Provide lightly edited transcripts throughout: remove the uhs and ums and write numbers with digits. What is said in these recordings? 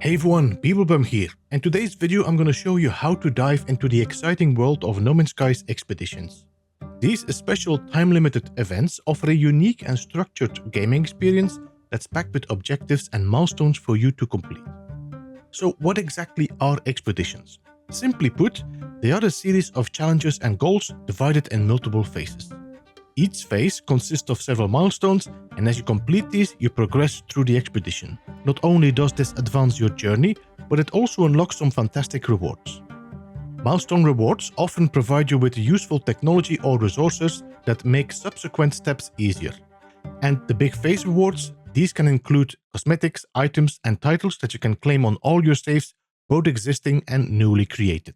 Hey everyone, Beeblebum here. In today's video I'm going to show you how to dive into the exciting world of No Man's Sky's expeditions. These special time-limited events offer a unique and structured gaming experience that's packed with objectives and milestones for you to complete. So what exactly are expeditions? Simply put, they are a series of challenges and goals divided in multiple phases. Each phase consists of several milestones, and as you complete these, you progress through the expedition. Not only does this advance your journey, but it also unlocks some fantastic rewards. Milestone rewards often provide you with useful technology or resources that make subsequent steps easier. And the big phase rewards, these can include cosmetics, items, and titles that you can claim on all your saves, both existing and newly created.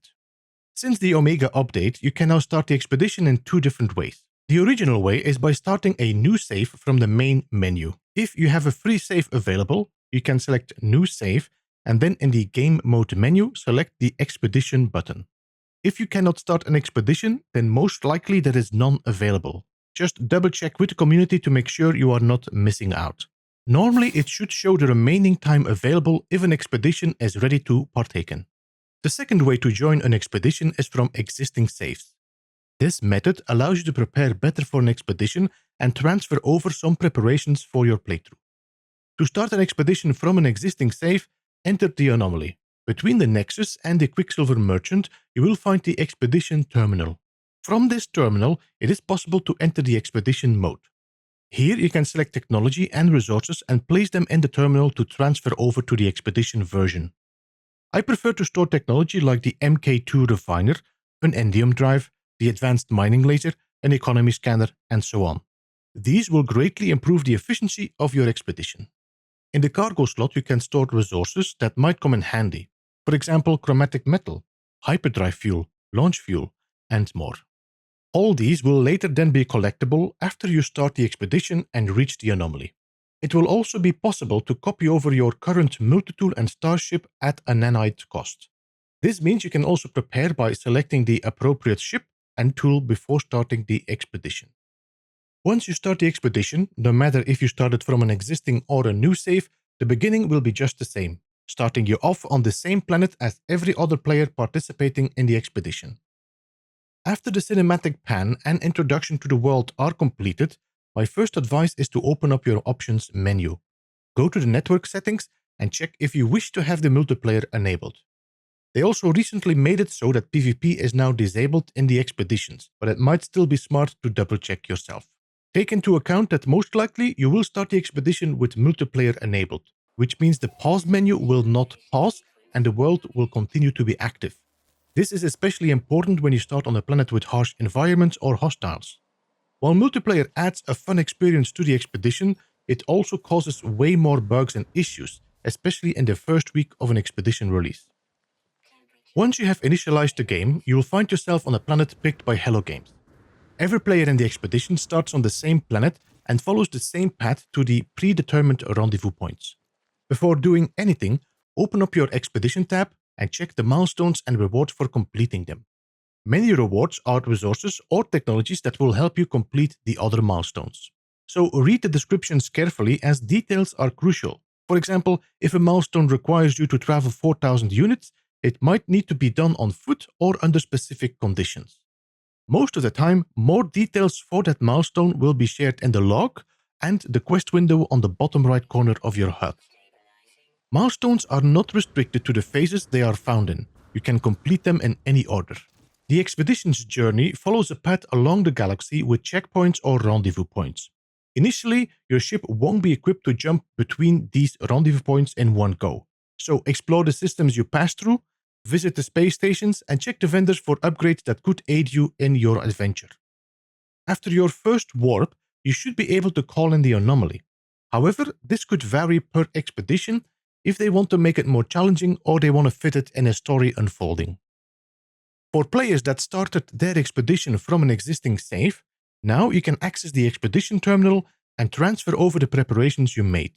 Since the Omega update, you can now start the expedition in two different ways. The original way is by starting a new save from the main menu. If you have a free save available, you can select New Save and then in the Game Mode menu, select the Expedition button. If you cannot start an expedition, then most likely there is none available. Just double check with the community to make sure you are not missing out. Normally it should show the remaining time available if an expedition is ready to partake in. The second way to join an expedition is from existing saves. This method allows you to prepare better for an expedition and transfer over some preparations for your playthrough. To start an expedition from an existing save, enter the anomaly. Between the Nexus and the Quicksilver Merchant, you will find the Expedition Terminal. From this terminal, it is possible to enter the expedition mode. Here you can select technology and resources and place them in the terminal to transfer over to the expedition version. I prefer to store technology like the MK2 refiner, an endium drive, the advanced mining laser, an economy scanner, and so on. These will greatly improve the efficiency of your expedition. In the cargo slot, you can store resources that might come in handy. For example, chromatic metal, hyperdrive fuel, launch fuel, and more. All these will later then be collectible after you start the expedition and reach the anomaly. It will also be possible to copy over your current multitool and starship at a nanite cost. This means you can also prepare by selecting the appropriate ship and tool before starting the expedition. Once you start the expedition, no matter if you started from an existing or a new save, the beginning will be just the same, starting you off on the same planet as every other player participating in the expedition. After the cinematic pan and introduction to the world are completed, my first advice is to open up your options menu. Go to the network settings and check if you wish to have the multiplayer enabled. They also recently made it so that PvP is now disabled in the expeditions, but it might still be smart to double check yourself. Take into account that most likely you will start the expedition with multiplayer enabled, which means the pause menu will not pause and the world will continue to be active. This is especially important when you start on a planet with harsh environments or hostiles. While multiplayer adds a fun experience to the expedition, it also causes way more bugs and issues, especially in the first week of an expedition release. Once you have initialized the game, you will find yourself on a planet picked by Hello Games. Every player in the expedition starts on the same planet and follows the same path to the predetermined rendezvous points. Before doing anything, open up your expedition tab and check the milestones and rewards for completing them. Many rewards are resources or technologies that will help you complete the other milestones. So read the descriptions carefully as details are crucial. For example, if a milestone requires you to travel 4,000 units, it might need to be done on foot or under specific conditions. Most of the time, more details for that milestone will be shared in the log and the quest window on the bottom right corner of your HUD. Milestones are not restricted to the phases they are found in. You can complete them in any order. The expedition's journey follows a path along the galaxy with checkpoints or rendezvous points. Initially, your ship won't be equipped to jump between these rendezvous points in one go. So explore the systems you pass through, visit the space stations, and check the vendors for upgrades that could aid you in your adventure. After your first warp, you should be able to call in the anomaly. However, this could vary per expedition if they want to make it more challenging or they want to fit it in a story unfolding. For players that started their expedition from an existing save, now you can access the expedition terminal and transfer over the preparations you made.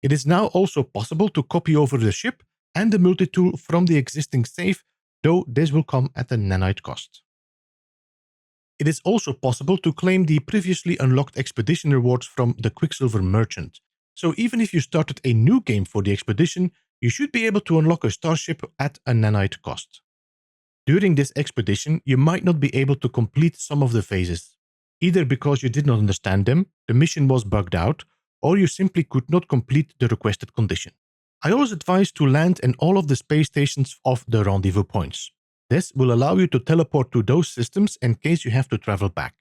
It is now also possible to copy over the ship and the multitool from the existing save, though this will come at a nanite cost. It is also possible to claim the previously unlocked expedition rewards from the Quicksilver Merchant. So even if you started a new game for the expedition, you should be able to unlock a starship at a nanite cost. During this expedition, you might not be able to complete some of the phases, either because you did not understand them, the mission was bugged out, or you simply could not complete the requested condition. I always advise to land in all of the space stations of the rendezvous points. This will allow you to teleport to those systems in case you have to travel back.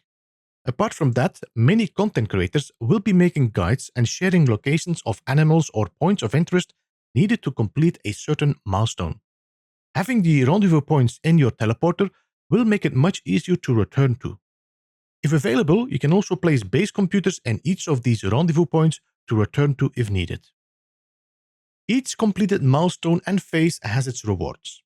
Apart from that, many content creators will be making guides and sharing locations of animals or points of interest needed to complete a certain milestone. Having the rendezvous points in your teleporter will make it much easier to return to. If available, you can also place base computers in each of these rendezvous points to return to if needed. Each completed milestone and phase has its rewards.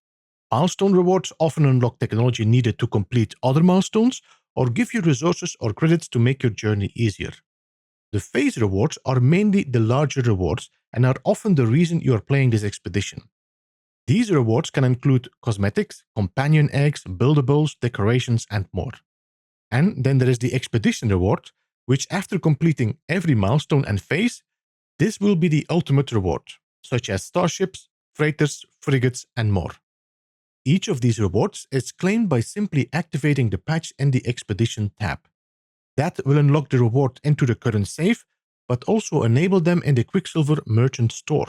Milestone rewards often unlock technology needed to complete other milestones or give you resources or credits to make your journey easier. The phase rewards are mainly the larger rewards and are often the reason you are playing this expedition. These rewards can include cosmetics, companion eggs, buildables, decorations, and more. And then there is the expedition reward, which after completing every milestone and phase, this will be the ultimate reward, such as starships, freighters, frigates, and more. Each of these rewards is claimed by simply activating the patch in the Expedition tab. That will unlock the reward into the current save, but also enable them in the Quicksilver Merchant Store.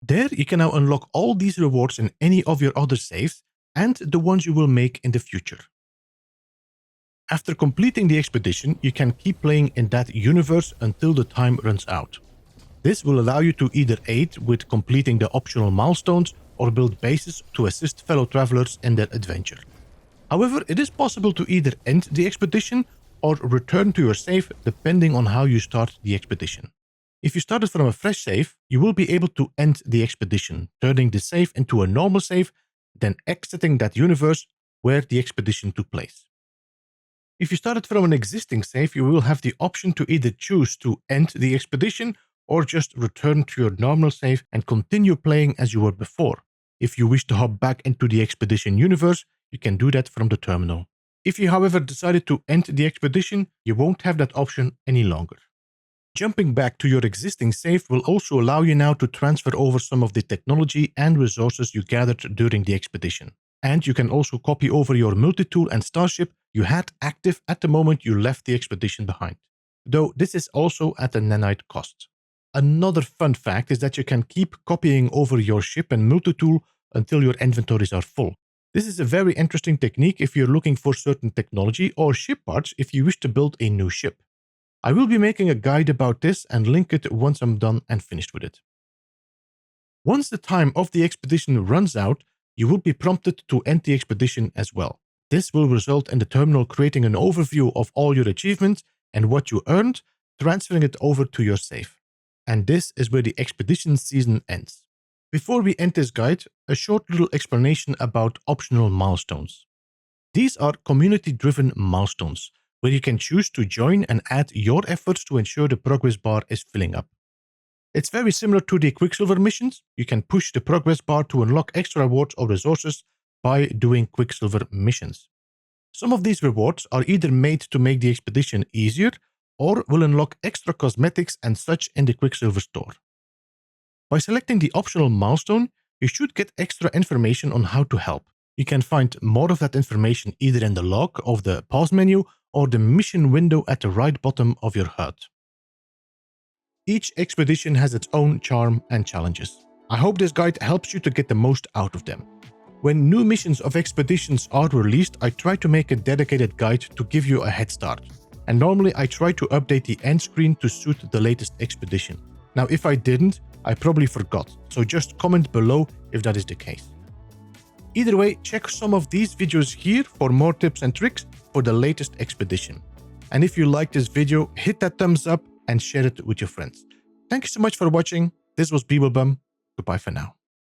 There you can now unlock all these rewards in any of your other saves and the ones you will make in the future. After completing the expedition, you can keep playing in that universe until the time runs out. This will allow you to either aid with completing the optional milestones or build bases to assist fellow travelers in their adventure. However, it is possible to either end the expedition or return to your save depending on how you start the expedition. If you started from a fresh save, you will be able to end the expedition, turning the save into a normal save, then exiting that universe where the expedition took place. If you started from an existing save, you will have the option to either choose to end the expedition or just return to your normal save and continue playing as you were before. If you wish to hop back into the expedition universe, you can do that from the terminal. If you, however, decided to end the expedition, you won't have that option any longer. Jumping back to your existing save will also allow you now to transfer over some of the technology and resources you gathered during the expedition. And you can also copy over your multi-tool and starship you had active at the moment you left the expedition behind, though this is also at a nanite cost. Another fun fact is that you can keep copying over your ship and multi-tool until your inventories are full. This is a very interesting technique if you're looking for certain technology or ship parts if you wish to build a new ship. I will be making a guide about this and link it once I'm done and finished with it. Once the time of the expedition runs out, you will be prompted to end the expedition as well. This will result in the terminal creating an overview of all your achievements and what you earned, transferring it over to your save. And this is where the expedition season ends. Before we end this guide, a short little explanation about optional milestones. These are community-driven milestones, where you can choose to join and add your efforts to ensure the progress bar is filling up. It's very similar to the Quicksilver missions. You can push the progress bar to unlock extra rewards or resources by doing Quicksilver missions. Some of these rewards are either made to make the expedition easier or will unlock extra cosmetics and such in the Quicksilver store. By selecting the optional milestone, you should get extra information on how to help. You can find more of that information either in the log of the pause menu or the mission window at the right bottom of your HUD. Each expedition has its own charm and challenges. I hope this guide helps you to get the most out of them. When new missions of expeditions are released, I try to make a dedicated guide to give you a head start. And normally I try to update the end screen to suit the latest expedition. Now if I didn't, I probably forgot, so just comment below if that is the case. Either way, check some of these videos here for more tips and tricks for the latest expedition. And if you liked this video, hit that thumbs up and share it with your friends. Thank you so much for watching. This was Beeblebum. Goodbye for now.